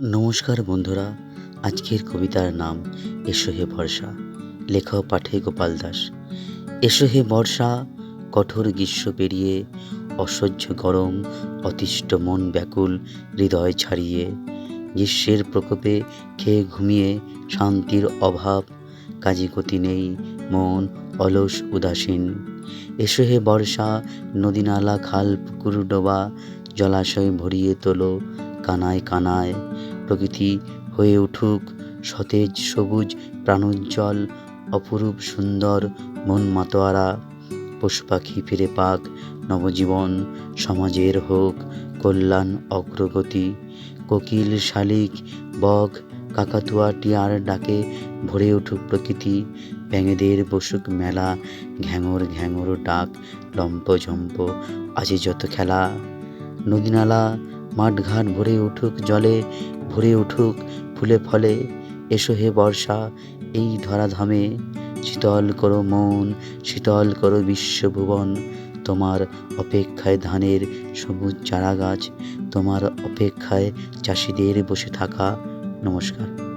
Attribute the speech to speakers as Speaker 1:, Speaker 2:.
Speaker 1: নমস্কার বন্ধুরা, আজকের কবিতার নাম এসো হে বর্ষা। লেখক পাঠে গোপাল দাস। এসো হে বর্ষা, কঠোর গ্রীষ্ম পেরিয়ে, অসহ্য গরম, অতিষ্ঠ মন ব্যাকুল হৃদয় ছাড়িয়ে, গ্রীষ্মের প্রকোপে খেয়ে ঘুমিয়ে শান্তির অভাব, কাজে গতি নেই, মন অলস উদাসীন। এসো হে বর্ষা, নদী নালা খাল পুকুর ডোবা জলাশয় ভরিয়ে তোলো কানায় কানায়। প্রকৃতি হয়ে উঠুক সতেজ সবুজ প্রাণোজ্জ্বল, অপরূপ সুন্দর মন মাতোয়ারা। পশু পাখি ফিরে পাক নবজীবন, সমাজের হোক কল্যাণ অগ্রগতি। কোকিল শালিক বক কাকাতুয়া টিয়ার ডাকে ভরে উঠুক প্রকৃতি। ব্যাঙেদের বসুক মেলা, ঘ্যাঙর ঘ্যাঙর ডাক, লম্ফঝম্প আছে যত খেলা। নদীনালা মাঠঘাট ভরে উঠুক জলে, ভরে উঠুক ফুলে ফলে। এসো হে বর্ষা, এই ধরাধামে শীতল করো মন, শীতল করো বিশ্বভুবন। তোমার অপেক্ষায় ধানের সবুজ চারাগাছ, তোমার অপেক্ষায় চাষিদের বসে থাকা। নমস্কার।